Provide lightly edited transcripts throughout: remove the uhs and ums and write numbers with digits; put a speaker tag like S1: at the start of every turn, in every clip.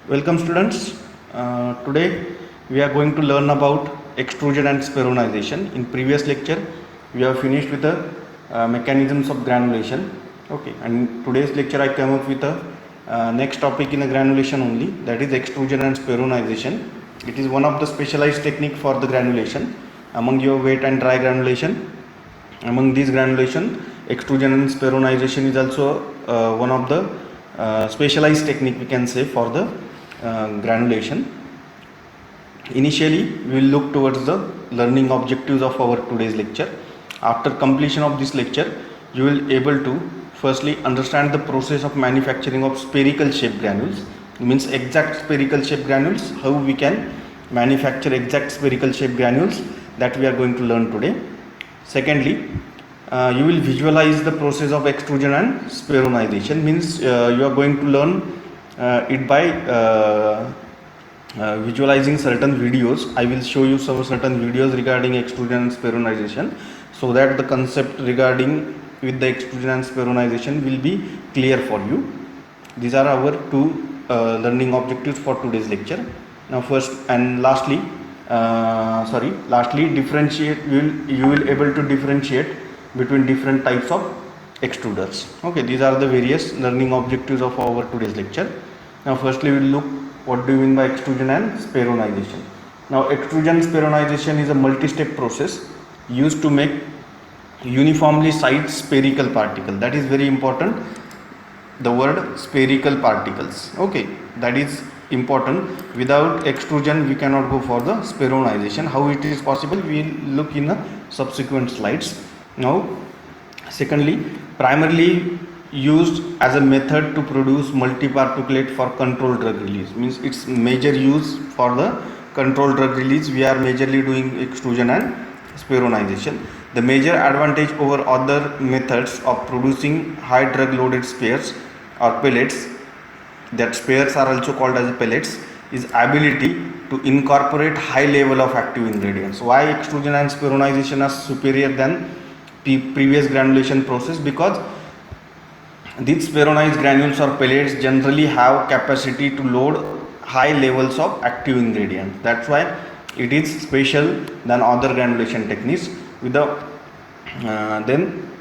S1: Welcome students. Today we are going to learn about extrusion and speronization. In previous lecture we have finished with the mechanisms of granulation. Okay, and today's lecture I come up with a next topic in the granulation only, that is extrusion and speronization. It is one of the specialized technique for the granulation among your wet and dry granulation. Among these granulation, extrusion and speronization is also one of the specialized technique we can say for the granulation. Initially we will look towards the learning objectives of our today's lecture. After completion of this lecture you will able to firstly understand the process of manufacturing of spherical shaped granules, means exact spherical shaped granules, how we can manufacture exact spherical shaped granules, that we are going to learn today. Secondly, you will visualize the process of extrusion and speronization, means you are going to learn it by visualizing certain videos. I will show you some certain videos regarding extrusion and speronization, so that the concept regarding with the extrusion and speronization will be clear for you. These are our two learning objectives for today's lecture. Now first and lastly, differentiate, you will able to differentiate between different types of extruders. Okay, these are the various learning objectives of our today's lecture. Now firstly we will look what do you mean by extrusion and speronization. Now extrusion speronization is a multi-step process used to make uniformly sized spherical particle. That is very important, the word spherical particles. Okay, that is important. Without extrusion we cannot go for the speronization. How it is possible we will look in the subsequent slides. Now secondly, primarily used as a method to produce multiparticulate for controlled drug release, means its major use for the controlled drug release we are majorly doing extrusion and speronization. The major advantage over other methods of producing high drug loaded spheres or pellets, that spheres are also called as pellets, is ability to incorporate high level of active ingredients. Why extrusion and speronization are superior than previous granulation process? Because these speronized granules or pellets generally have capacity to load high levels of active ingredients. That's why it is special than other granulation techniques. With the then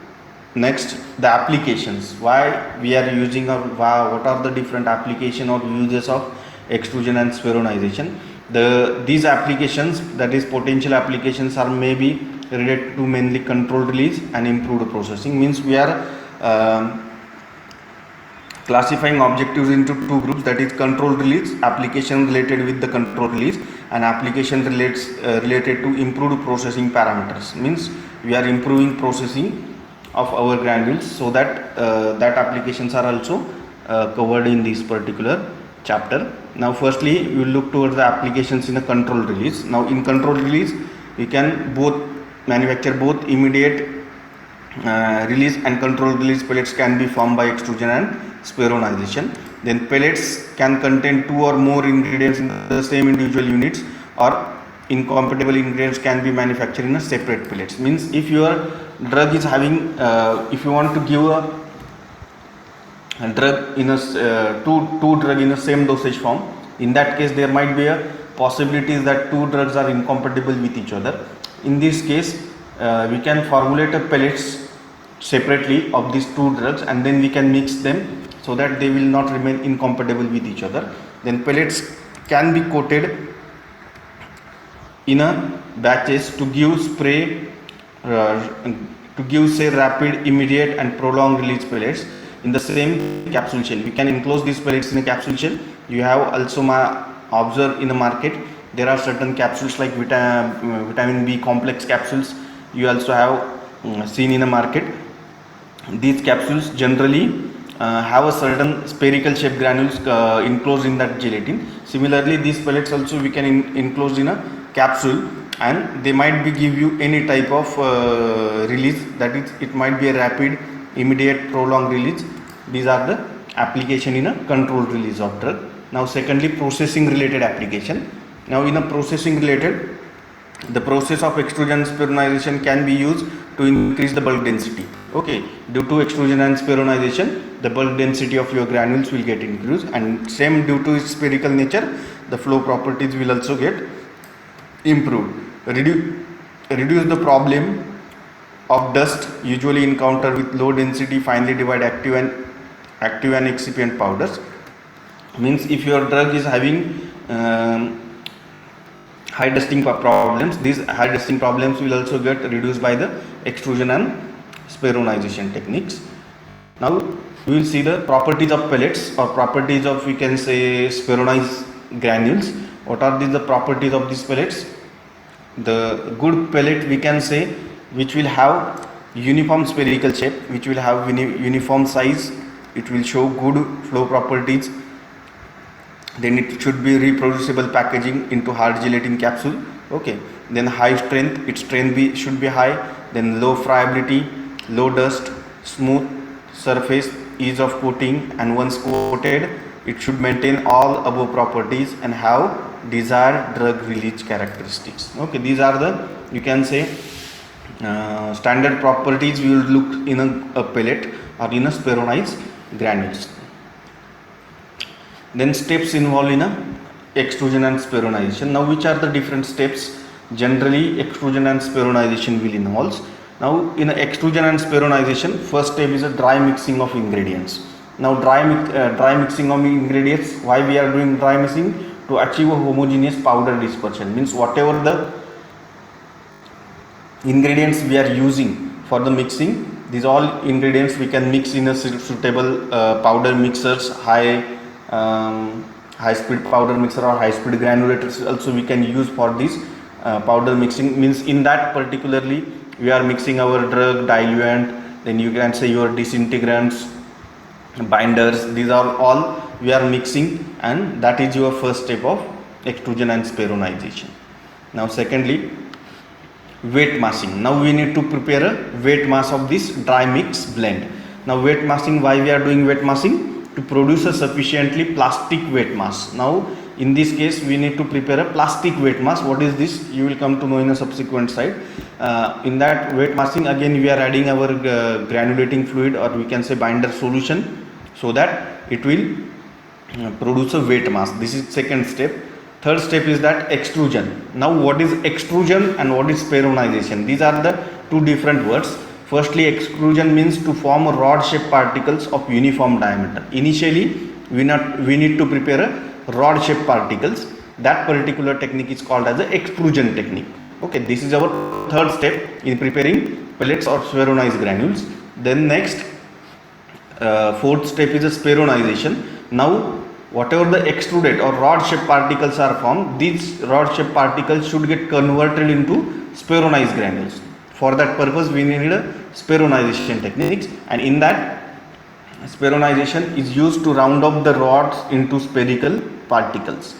S1: next, the applications, why we are using, or what are the different application or uses of extrusion and speronization. These applications, that is potential applications, are maybe related to mainly controlled release and improved processing. Means we are classifying objectives into two groups, that is controlled release, application related with the controlled release, and application related to improved processing parameters. Means we are improving processing of our granules, so that that applications are also covered in this particular chapter. Now firstly we will look towards the applications in a controlled release. Now in controlled release we can both manufacture both immediate release and controlled release pellets can be formed by extrusion and speronization. Then pellets can contain two or more ingredients in the same individual units, or incompatible ingredients can be manufactured in a separate pellets. Means if your drug is having if you want to give a drug in a two drug in the same dosage form, in that case there might be a possibilities that two drugs are incompatible with each other. In this case we can formulate a pellets separately of these two drugs, and then we can mix them so that they will not remain incompatible with each other. Then pellets can be coated in a batches to give say rapid, immediate and prolonged release pellets in the same capsule shell. We can enclose these pellets in a capsule shell. You have also observed in the market there are certain capsules like vitamin B complex capsules. You also have seen in the market. These capsules generally have a certain spherical shaped granules enclosed in that gelatin. Similarly, these pellets also we can enclose in a capsule, and they might be give you any type of release, that is it might be a rapid, immediate, prolonged release. These are the application in a controlled release of drug. Now secondly, processing related application. Now in a processing related, the process of extrusion speronization can be used to increase the bulk density. Okay, due to extrusion and speronization, the bulk density of your granules will get increased, and same due to its spherical nature, the flow properties will also get improved. Reduce the problem of dust usually encountered with low density finely divided active and excipient powders. Means if your drug is having high dusting problems, these high dusting problems will also get reduced by the extrusion and speronization techniques. Now we will see the properties of pellets or properties of, we can say, speronized granules. What are the properties of these pellets? The good pellet, we can say, which will have uniform spherical shape, which will have uniform size, it will show good flow properties, then it should be reproducible packaging into hard gelatin capsule. Okay, then high strength, its strength should be high, then low friability, low dust, smooth surface, ease of coating, and once coated it should maintain all above properties and have desired drug release characteristics. Okay, these are the, you can say, standard properties we will look in a pellet or in a speronized granules. Then steps involved in a extrusion and speronization. Now which are the different steps generally extrusion and speronization will involve? Now in extrusion and speronization, first step is a dry mixing of ingredients. Now dry mixing of ingredients, why we are doing dry mixing? To achieve a homogeneous powder dispersion. Means whatever the ingredients we are using for the mixing, these all ingredients we can mix in a suitable powder mixers, high speed powder mixer or high speed granulators also we can use for this powder mixing. Means in that particularly we are mixing our drug, diluent, then you can say your disintegrants, binders, these are all we are mixing, and that is your first step of extrusion and speronization. Now secondly, weight massing. Now we need to prepare a weight mass of this dry mix blend. Now weight massing, why we are doing weight massing? To produce a sufficiently plastic weight mass. Now in this case we need to prepare a plastic weight mass. What is this? You will come to know in a subsequent slide. In that weight massing, again we are adding our granulating fluid, or we can say binder solution, so that it will produce a weight mass. This is second step. Third step is that extrusion. Now what is extrusion and what is speronization? These are the two different words. Firstly, extrusion means to form a rod shaped particles of uniform diameter. Initially we need to prepare a rod shaped particles. That particular technique is called as the extrusion technique. Okay, this is our third step in preparing pellets or speronized granules. Then next, fourth step is a speronization. Now whatever the extruded or rod shaped particles are formed, these rod shaped particles should get converted into speronized granules. For that purpose we need a speronization techniques, and in that speronization is used to round up the rods into spherical particles.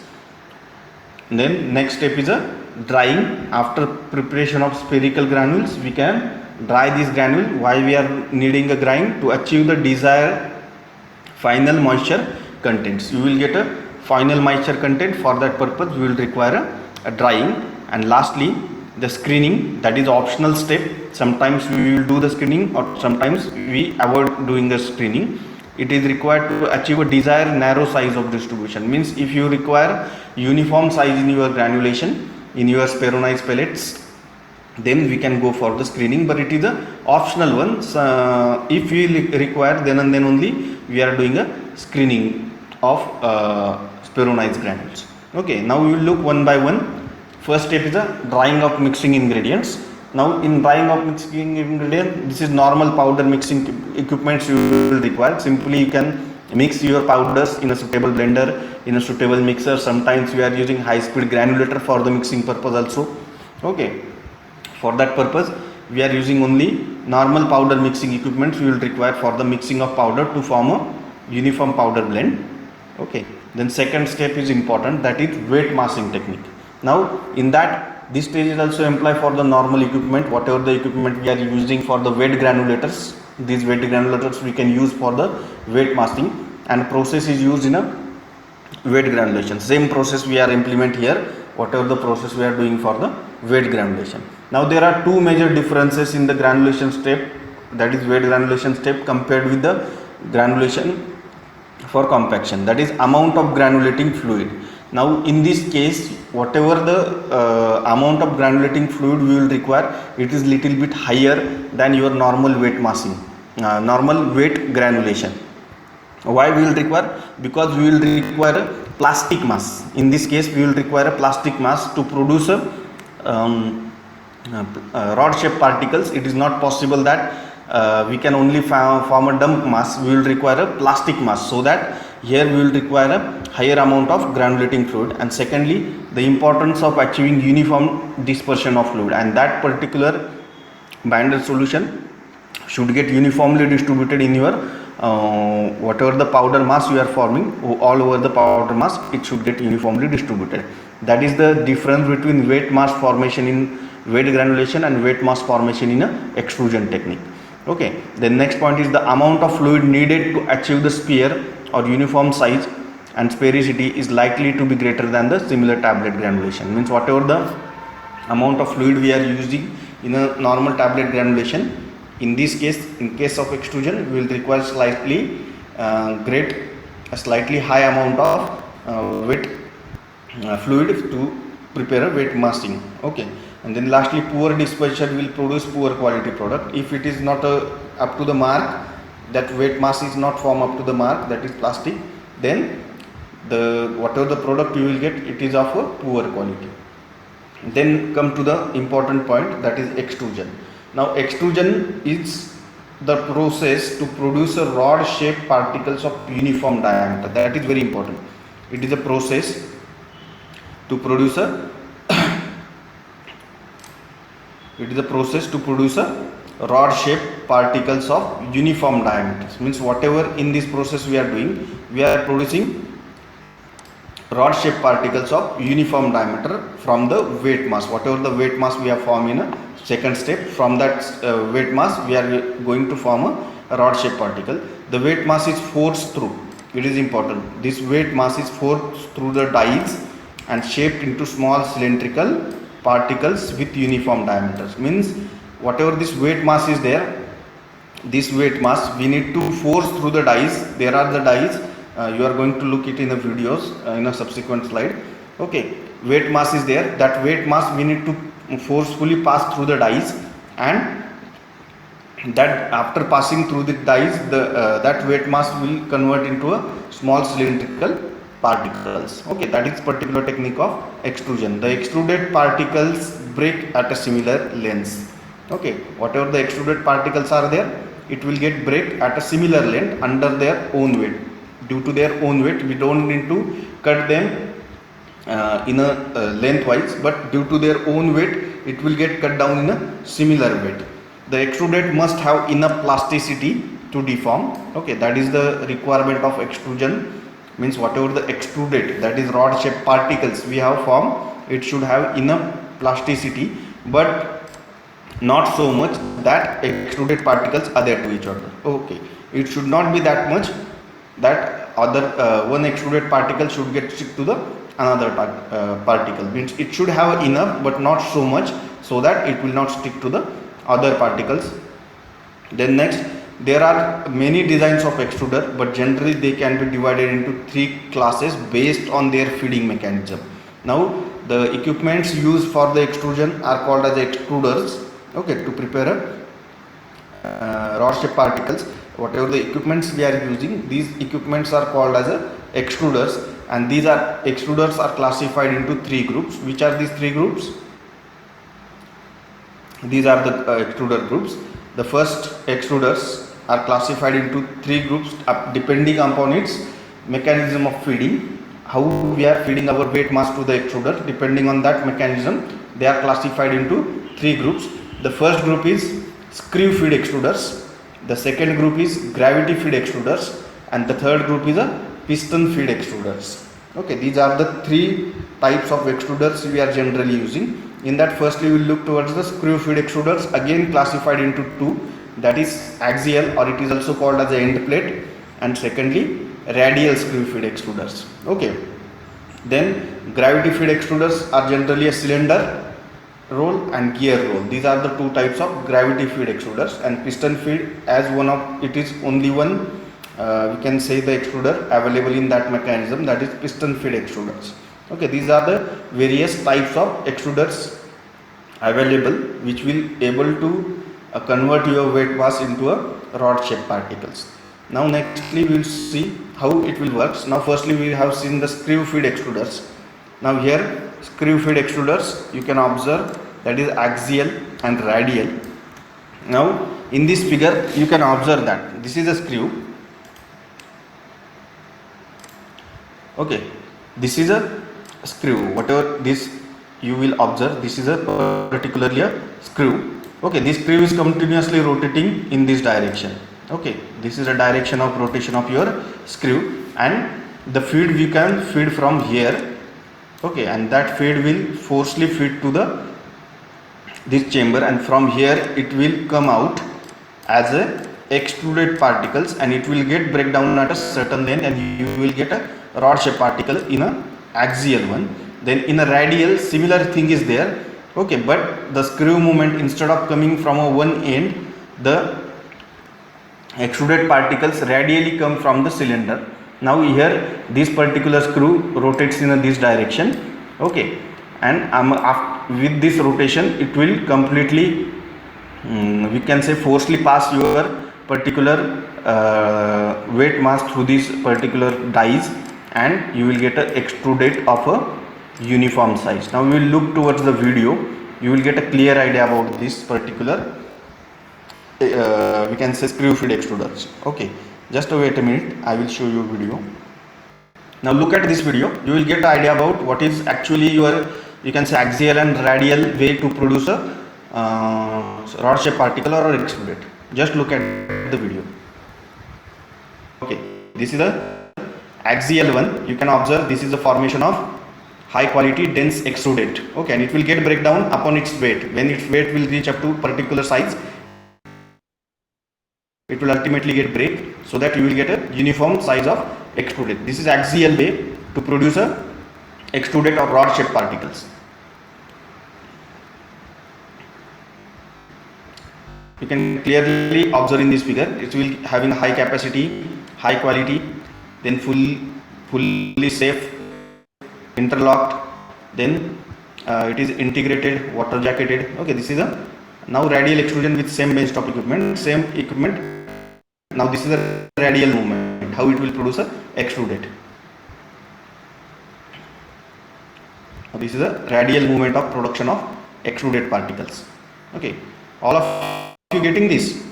S1: And then next step is a drying. After preparation of spherical granules, we can dry this granule. Why we are needing a grind? To achieve the desired final moisture contents. You will get a final moisture content. For that purpose we will require a drying. And lastly, the screening, that is optional step. Sometimes we will do the screening or sometimes we avoid doing the screening. It is required to achieve a desired narrow size of distribution. Means if you require uniform size in your granulation, in your speronized pellets, then we can go for the screening, but it is a optional one. So, if we require, then and then only we are doing a screening of speronized granules. Okay, now we will look one by one. First step is a drying of mixing ingredients. Now in drying of mixing ingredient, this is normal powder mixing equipment you will require. Simply you can mix your powders in a suitable blender, in a suitable mixer. Sometimes we are using high speed granulator for the mixing purpose also. Okay, for that purpose we are using only normal powder mixing equipment we will require for the mixing of powder to form a uniform powder blend. Okay, then second step is important, that is weight massing technique. Now in that, this stage is also employed for the normal equipment, whatever the equipment we are using for the wet granulators. These wet granulators we can use for the weight massing, and process is used in a wet granulation. Same process we are implement here, whatever the process we are doing for the wet granulation. Now there are two major differences in the granulation step that is wet granulation step, compared with the granulation for compaction, that is amount of granulating fluid. Now in this case, whatever the amount of granulating fluid we will require, it is little bit higher than your normal wet massing, normal wet granulation. Why we will require? Because we will require a plastic mass. In this case we will require a plastic mass to produce a rod shaped particles. It is not possible that we can only form a dump mass. We will require a plastic mass, so that here we will require a higher amount of granulating fluid. And secondly, the importance of achieving uniform dispersion of fluid, and that particular binder solution should get uniformly distributed in your whatever the powder mass you are forming, all over the powder mass, it should get uniformly distributed. That is the difference between wet mass formation in wet granulation and wet mass formation in a extrusion technique. Okay, the next point is the amount of fluid needed to achieve the sphere or uniform size and sphericity is likely to be greater than the similar tablet granulation. Means whatever the amount of fluid we are using in a normal tablet granulation, in this case, in case of extrusion, we will require slightly a slightly high amount of wet fluid to prepare a wet massing. Okay, and then lastly, poor dispersion will produce poor quality product. If it is not up to the mark, that wet mass is not formed up to the mark, that is plastic, then the whatever the product you will get, it is of a poor quality. Then come to the important point, that is extrusion. Now extrusion is the process to produce a rod shaped particles of uniform diameter. That is very important. It is a process to produce a rod shaped particles of uniform diameters. Means whatever in this process we are doing, we are producing rod shaped particles of uniform diameter from the wet mass. Whatever the wet mass we have formed in a second step, from that wet mass we are going to form a rod shaped particle. The wet mass is forced through, it is important, this wet mass is forced through the dies and shaped into small cylindrical particles with uniform diameters. Means whatever this wet mass is there, this wet mass we need to force through the dies. There are the dies, you are going to look it in the videos in a subsequent slide. Okay, wet mass is there, that wet mass we need to forcefully pass through the dies, and that after passing through the dies, that wet mass will convert into a small cylindrical particles. Okay, that is particular technique of extrusion. The extruded particles break at a similar length. Okay, whatever the extruded particles are there, it will get break at a similar length under their own weight. Due to their own weight, we don't need to cut them in a lengthwise, but due to their own weight, it will get cut down in a similar weight. The extruded must have enough plasticity to deform. Okay, that is the requirement of extrusion. Means whatever the extruded, that is rod shaped particles we have formed, it should have enough plasticity, but not so much that extruded particles adhere to each other. Okay, it should not be that much that one extruded particle should get stick to the another particle. Means it should have enough but not so much, so that it will not stick to the other particles. Then next, there are many designs of extruder, but generally they can be divided into three classes based on their feeding mechanism. Now the equipments used for the extrusion are called as extruders. Okay, to prepare rod shaped particles, whatever the equipments we are using, these equipments are called as extruders, and these are extruders are classified into three groups. Which are these three groups? These are the extruder groups. The first extruders are classified into three groups depending upon its mechanism of feeding. How we are feeding our weight mass to the extruder, depending on that mechanism, they are classified into three groups. The first group is screw feed extruders, the second group is gravity feed extruders, and the third group is a piston feed extruders. Okay, these are the three types of extruders we are generally using. In that, firstly we will look towards the screw feed extruders, again classified into two, that is axial, or it is also called as the end plate, and secondly radial screw feed extruders. Okay, then gravity feed extruders are generally a cylinder roll and gear roll. These are the two types of gravity feed extruders, and piston feed as one of it is only one we can say the extruder available in that mechanism, that is piston feed extruders. Okay, these are the various types of extruders available which will able to convert your wet mass into a rod shaped particles. Now nextly we will see how it will work. Now firstly we have seen the screw feed extruders. Now here screw feed extruders you can observe that is axial and radial. Now in this figure you can observe that this is a screw. Okay, this is a screw. Whatever this you will observe, this is a particularly a screw. Okay, this screw is continuously rotating in this direction. Okay, this is a direction of rotation of your screw, and the feed we can feed from here. Okay, and that feed will forcefully feed to the this chamber, and from here it will come out as a extruded particles, and it will get break down at a certain length, and you will get a rod shaped particle in a axial one. Then in a radial similar thing is there. Okay, but the screw movement, instead of coming from a one end, the extruded particles radially come from the cylinder. Now here this particular screw rotates in this direction. Okay, and with this rotation it will completely we can say forcefully pass your particular weight mass through these particular dies, and you will get a extruded of a uniform size. Now we will look towards the video. You will get a clear idea about this particular we can say screw feed extruders. Okay, just wait a minute, I will show you video. Now look at this video, you will get an idea about what is actually your, you can say, axial and radial way to produce a rod shaped particle or extruded. Just look at the video. Okay, this is a axial one. You can observe this is the formation of high quality dense extruded. Okay, and it will get breakdown upon its weight. When its weight will reach up to particular size, it will ultimately get break, so that you will get a uniform size of extruded. This is axial way to produce a extruded or rod shaped particles. You can clearly observe in this figure, it will having high capacity, high quality, then fully safe, interlocked, then it is integrated, water jacketed. Okay, this is a now radial extrusion with same benchtop equipment, same equipment. Now this is a radial movement, how it will produce a extruded. Now this is a radial movement of production of extruded particles. Okay, all of you getting this?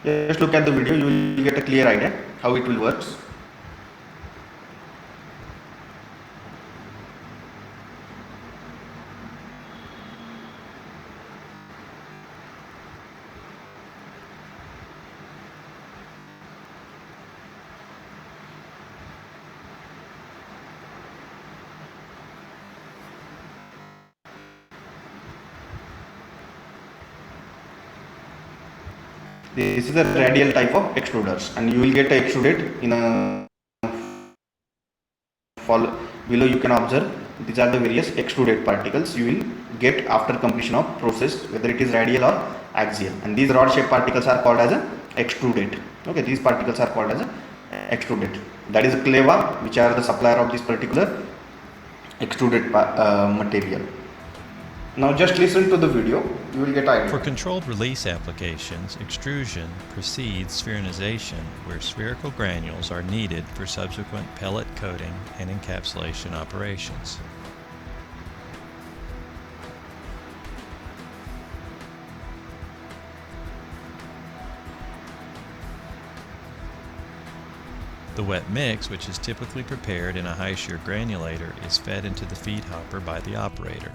S1: Just look at the video, you will get a clear idea how it will work. This is a radial type of extruders, and you will get extruded in a below. You can observe these are the various extruded particles you will get after completion of process, whether it is radial or axial, and these rod shaped particles are called as a extruded. Okay, these particles are called as a extruded. That is Cleva, which are the supplier of this particular extruded material. Now just listen to the video, you will get idea.
S2: For controlled release applications, extrusion precedes spheronization, where spherical granules are needed for subsequent pellet coating and encapsulation operations. The wet mix, which is typically prepared in a high shear granulator, is fed into the feed hopper by the operator.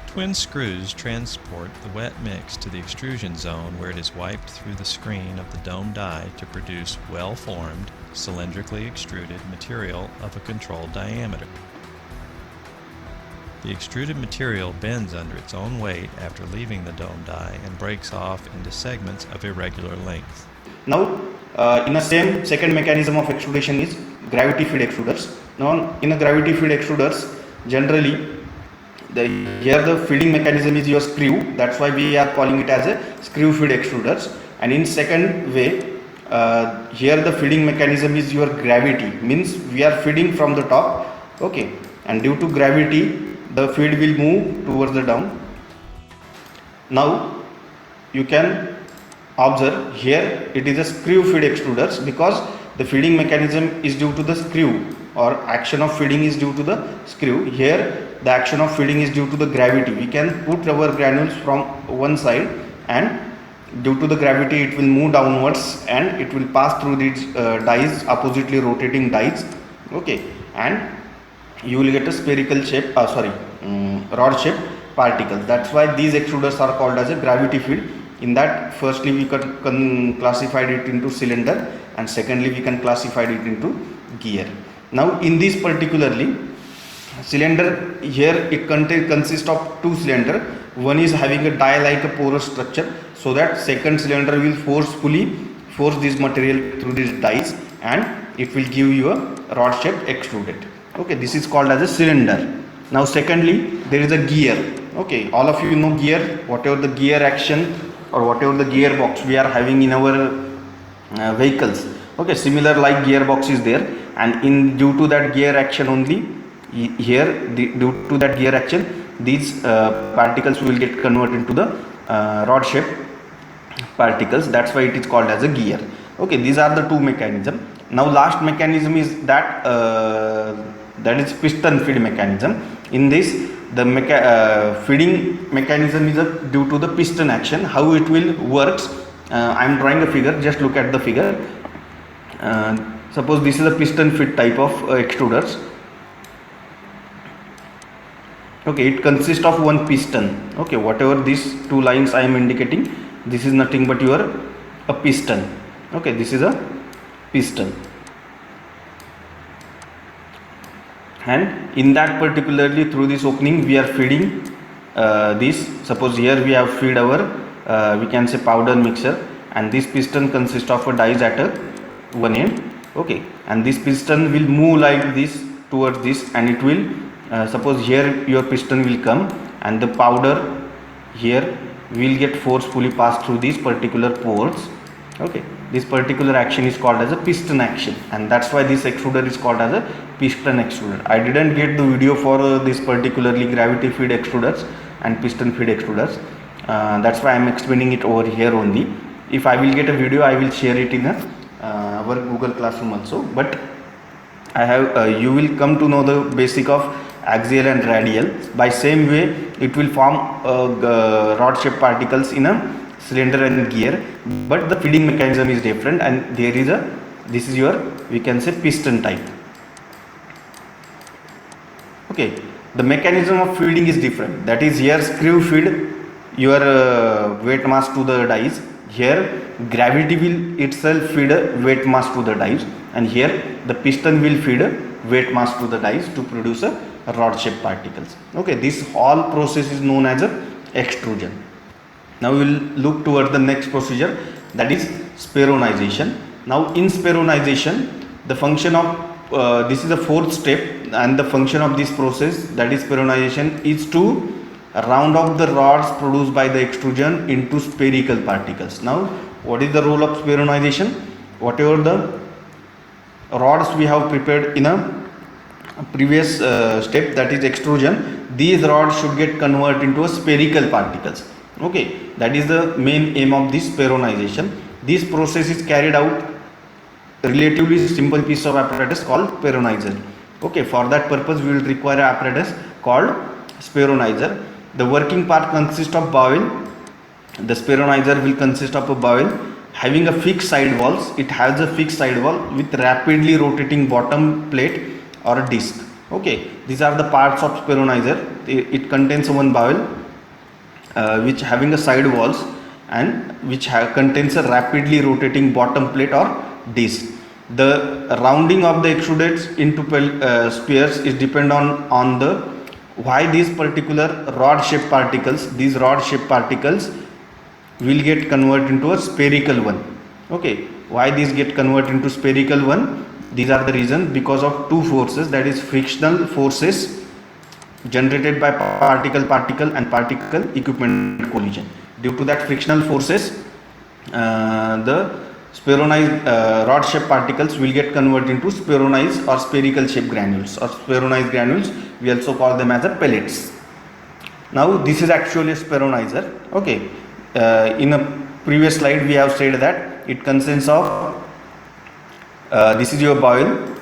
S2: Twin screws transport the wet mix to the extrusion zone, where it is wiped through the screen of the dome die to produce well-formed, cylindrically extruded material of a controlled diameter. The extruded material bends under its own weight after leaving the dome die and breaks off into segments of irregular length.
S1: Now, in the same second mechanism of extrudation is gravity feed extruders. Now, in a gravity feed extruders, generally, here the feeding mechanism is your screw. That's why we are calling it as a screw feed extruders. And in second way, here the feeding mechanism is your gravity. Means we are feeding from the top. Okay, and due to gravity, the feed will move towards the down. Now, you can observe here it is a screw feed extruders because the feeding mechanism is due to the screw, or action of feeding is due to the screw. Here the action of feeding is due to the gravity. We can put our granules from one side, and due to the gravity it will move downwards and it will pass through these dies, oppositely rotating dies. Okay, and you will get a spherical shape, rod shaped particles. That's why these extruders are called as a gravity feed. In that, firstly we can classify it into cylinder, and secondly we can classify it into gear. Now in this particularly cylinder, here it consists of two cylinder. One is having a die like a porous structure, so that second cylinder will forcefully force this material through these dies and it will give you a rod shaped extruded. Okay, this is called as a cylinder. Now secondly, there is a gear. Okay, all of you know gear, whatever the gear action or whatever the gearbox we are having in our vehicles. Okay, similar like gearbox is there, and in due to that gear action only, here due to that gear action, these particles will get converted into the rod shaped particles. That's why it is called as a gear. Okay, these are the two mechanisms. Now last mechanism is that that is piston feed mechanism. In this, the feeding mechanism is due to the piston action. How it will works, I am drawing a figure, just look at the figure. Suppose this is a piston feed type of extruders. Okay, it consists of one piston. Okay, whatever these two lines I am indicating, this is nothing but a piston. Okay, this is a piston, and in that particularly through this opening we are feeding this. Suppose here we have feed our we can say powder mixture, and this piston consists of a dies at one end. Okay, and this piston will move like this towards this, and it will suppose here your piston will come and the powder here will get forcefully passed through these particular pores. Okay, this particular action is called as a piston action, and that's why this extruder is called as a piston extruder. I didn't get the video for this particularly gravity feed extruders and piston feed extruders. That's why I am explaining it over here only. If I will get a video, I will share it in our Google Classroom also. But I have you will come to know the basic of axial and radial. By same way, it will form rod shaped particles in a cylinder and gear, but the feeding mechanism is different, and there is this is your, we can say, piston type. Okay, the mechanism of feeding is different. That is, here screw feed your weight mass to the dies. Here gravity will itself feed a weight mass to the dies, and here the piston will feed a weight mass to the dies to produce a rod shaped particles. Okay, this whole process is known as a extrusion. Now we will look towards the next procedure, that is speronization. Now in speronization, the function of this is the fourth step, and the function of this process, that is speronization, is to round off the rods produced by the extrusion into spherical particles. Now what is the role of speronization? Whatever the rods we have prepared in a previous step, that is extrusion, these rods should get converted into a spherical particles. Okay, that is the main aim of this speronization. This process is carried out relatively simple piece of apparatus called speronizer. Okay, for that purpose we will require an apparatus called speronizer. The working part consists of bowel. The speronizer will consist of a bowel having a fixed side walls. It has a fixed side wall with rapidly rotating bottom plate or a disc. Okay, these are the parts of speronizer. It contains one bowel which having a side walls and which contains a rapidly rotating bottom plate or disc. The rounding of the extruded into spheres is depend on the why these particular rod shaped particles, these rod shaped particles will get converted into a spherical one. Okay, why these get converted into spherical one? These are the reasons, because of two forces, that is frictional forces generated by particle and particle equipment collision. Due to that frictional forces, the spheronized rod shaped particles will get converted into spheronized or spherical shaped granules, or spheronized granules we also call them as a pellets. Now this is actually a spheronizer. Okay, in a previous slide we have said that it consists of this is your boil,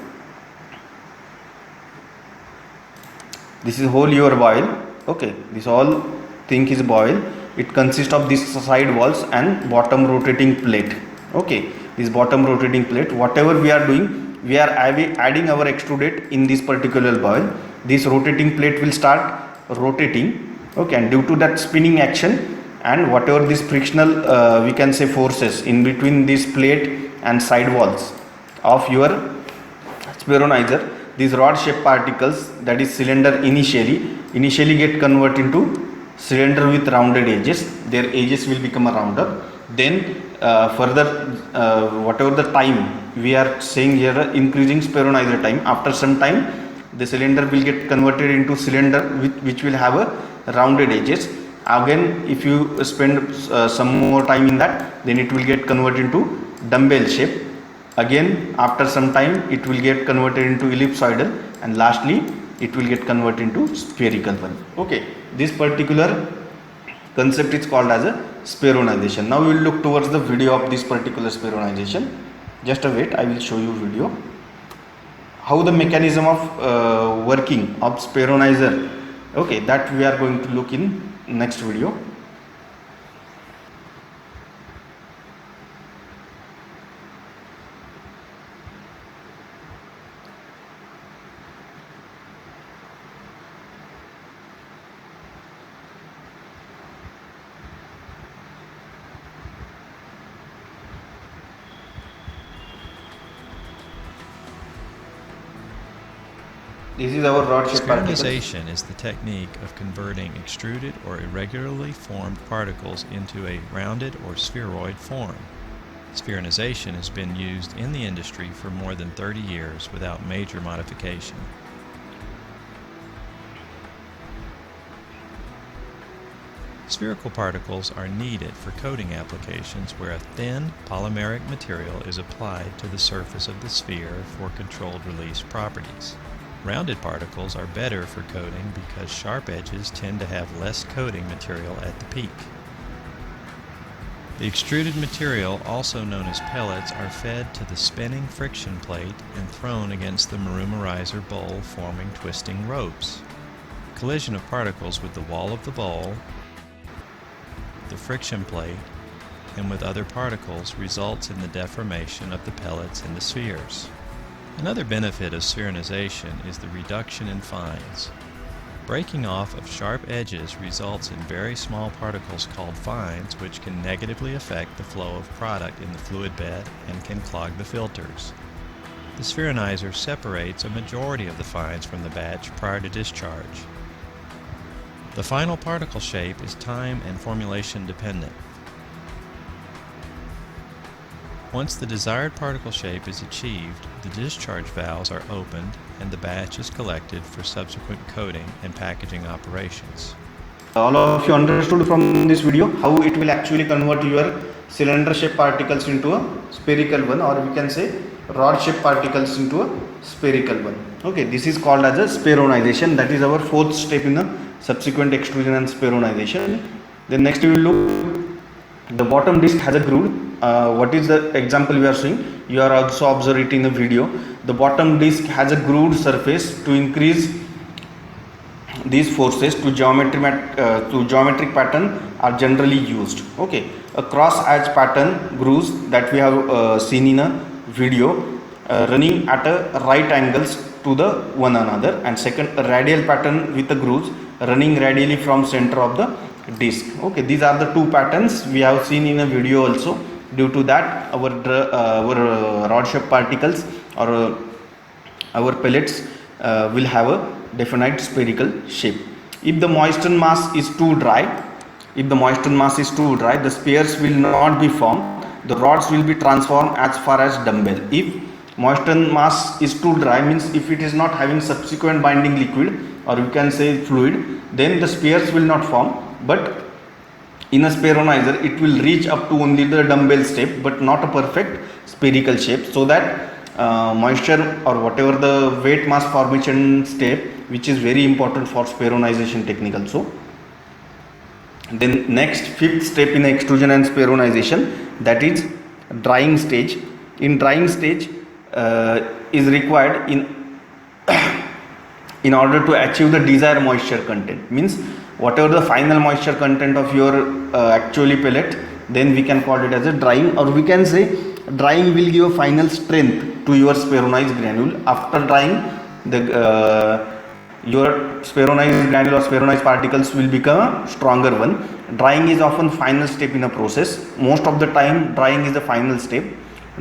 S1: this is whole your boil. Okay, this all thing is boil. It consists of these side walls and bottom rotating plate. Okay, this bottom rotating plate, whatever we are doing, we are adding our extrudate in this particular boil. This rotating plate will start rotating. Okay, and due to that spinning action and whatever this frictional we can say forces in between this plate and side walls of your spheronizer, these rod shaped particles, that is cylinder, initially get converted into cylinder with rounded edges. Their edges will become a rounder. Then further whatever the time we are saying here, increasing spheronizer time, after some time the cylinder will get converted into cylinder which will have a rounded edges. Again, if you spend some more time in that, then it will get converted into dumbbell shape. Again, after some time it will get converted into ellipsoidal, and lastly it will get converted into spherical one. Okay, this particular concept is called as a spheronization. Now we will look towards the video of this particular spheronization. Just a wait, I will show you video how the mechanism of working of spheronizer. Okay, that we are going to look in next video. This is our rod shaped particles.
S2: Spheronization is the technique of converting extruded or irregularly formed particles into a rounded or spheroid form. Spheronization has been used in the industry for more than 30 years without major modification. Spherical particles are needed for coating applications where a thin polymeric material is applied to the surface of the sphere for controlled release properties. Rounded particles are better for coating because sharp edges tend to have less coating material at the peak. The extruded material, also known as pellets, are fed to the spinning friction plate and thrown against the marumerizer bowl, forming twisting ropes. Collision of particles with the wall of the bowl, the friction plate, and with other particles results in the deformation of the pellets into spheres. Another benefit of spheronization is the reduction in fines. Breaking off of sharp edges results in very small particles called fines, which can negatively affect the flow of product in the fluid bed and can clog the filters. The spheronizer separates a majority of the fines from the batch prior to discharge. The final particle shape is time and formulation dependent. Once the desired particle shape is achieved, the discharge valves are opened and the batch is collected for subsequent coating and packaging operations.
S1: All of you understood from this video how it will actually convert your cylinder shaped particles into a spherical one, or we can say rod shaped particles into a spherical one. Okay, this is called as a spheronization. That is our fourth step in the subsequent extrusion and spheronization. Then next we will look, the bottom disc has a groove. What is the example we are seeing? You are also observing it in the video. The bottom disc has a grooved surface to increase these forces to geometric pattern are generally used. Okay, a cross edge pattern grooves that we have seen in a video running at a right angles to the one another, and second, a radial pattern with the grooves running radially from center of the disc. Okay, these are the two patterns we have seen in a video also. Due to that, our rod shaped particles or our pellets will have a definite spherical shape. If the moistened mass is too dry, the spheres will not be formed. The rods will be transformed as far as dumbbell. If moistened mass is too dry, means if it is not having subsequent binding liquid, or you can say fluid, then the spheres will not form. But in a spheronizer, it will reach up to only the dumbbell shape, but not a perfect spherical shape, so that moisture or whatever the weight mass formation step, which is very important for spheronization technique also. Then next, fifth step in extrusion and spheronization, that is drying stage. In drying stage is required in order to achieve the desired moisture content, means whatever the final moisture content of your actually pellet, then we can call it as a drying, or we can say drying will give a final strength to your spheronized granule. After drying, the your spheronized granule or spheronized particles will become a stronger one. Drying is often final step in a process. Most of the time drying is the final step.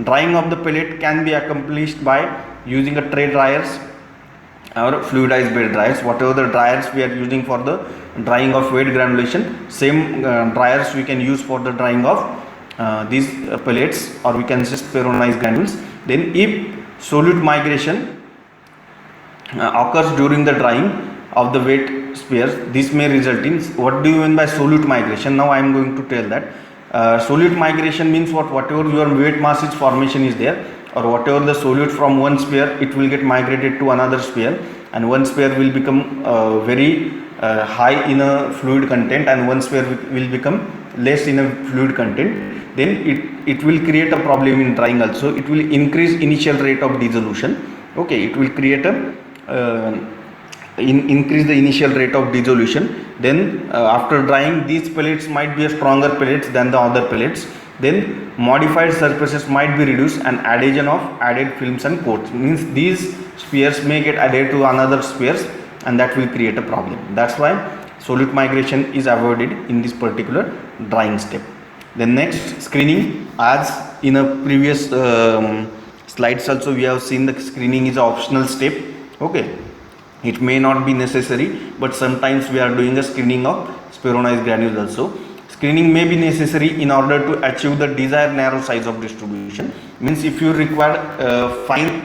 S1: Drying of the pellet can be accomplished by using a tray dryers or fluidized bed dryers. Whatever the dryers we are using for the drying of weight granulation, same dryers we can use for the drying of these pellets, or we can say spheronized granules. Then if solute migration occurs during the drying of the weight spheres, this may result in, what do you mean by solute migration? Now I am going to tell that. Solute migration means whatever your weight mass formation is there, or whatever the solute from one sphere, it will get migrated to another sphere, and one sphere will become very high in a fluid content, and one sphere will become less in a fluid content. Then it will create a problem in drying also. It will increase initial rate of dissolution. Okay, it will create a increase the initial rate of dissolution. Then after drying, these pellets might be a stronger pellets than the other pellets. Then modified surfaces might be reduced, and adhesion of added films and coats, means these spheres may get added to another spheres, and that will create a problem. That's why solute migration is avoided in this particular drying step. Then next, screening. As in a previous slides also we have seen, the screening is an optional step. Okay, it may not be necessary, but sometimes we are doing a screening of spheronized granules also. Screening may be necessary in order to achieve the desired narrow size of distribution. Means if you require fine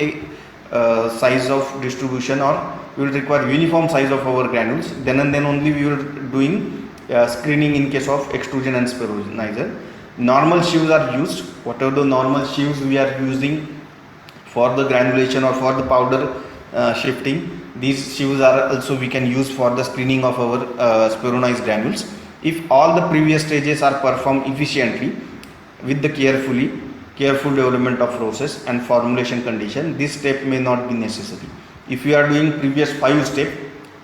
S1: size of distribution, or you will require uniform size of our granules, then and then only we will doing screening in case of extrusion and spheronizer. Normal sheaves are used. Whatever the normal sheaves we are using for the granulation or for the powder shifting, these sheaves are also we can use for the screening of our spheronized granules. If all the previous stages are performed efficiently with the careful development of process and formulation condition, this step may not be necessary. If you are doing previous 5 steps,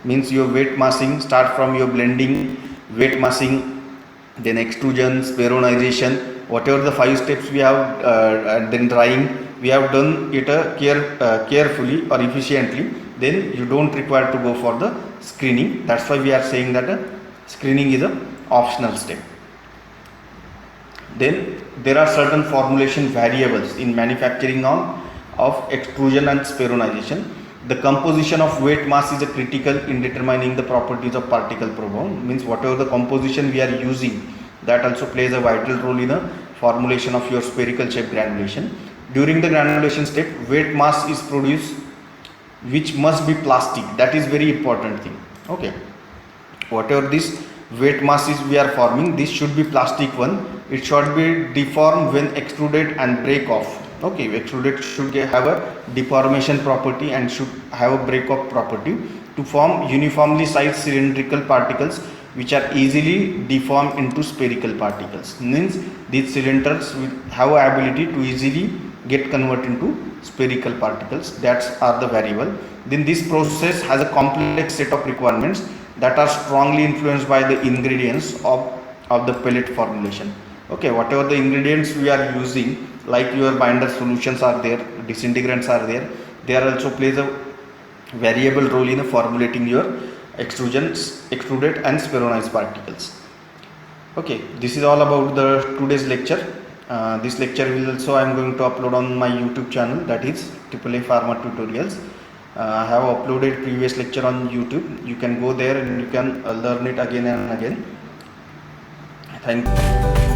S1: means your weight massing, start from your blending, weight massing, then extrusion, spheronization, whatever the 5 steps we have, and then drying, we have done it carefully or efficiently, then you don't require to go for the screening. That's why we are saying that screening is a optional step. Then there are certain formulation variables in manufacturing of extrusion and spheronization. The composition of weight mass is a critical in determining the properties of particle program. Means whatever the composition we are using, that also plays a vital role in the formulation of your spherical shape granulation. During the granulation step, weight mass is produced, which must be plastic. That is very important thing. Okay, whatever this weight mass is we are forming, this should be plastic one. It should be deformed when extruded and break off. Okay, extruded should have a deformation property and should have a break off property to form uniformly sized cylindrical particles which are easily deformed into spherical particles. Means these cylinders will have a ability to easily get converted into spherical particles. That's are the variable. Then this process has a complex set of requirements that are strongly influenced by the ingredients of the pellet formulation. Okay, whatever the ingredients we are using, like your binder solutions are there, disintegrants are there, they are also plays a variable role in formulating your extruded and spheronized particles. Okay, this is all about the today's lecture. This lecture will also I am going to upload on my YouTube channel, that is AAA Pharma Tutorials. I have uploaded previous lecture on YouTube. You can go there and you can learn it again and again. Thank you.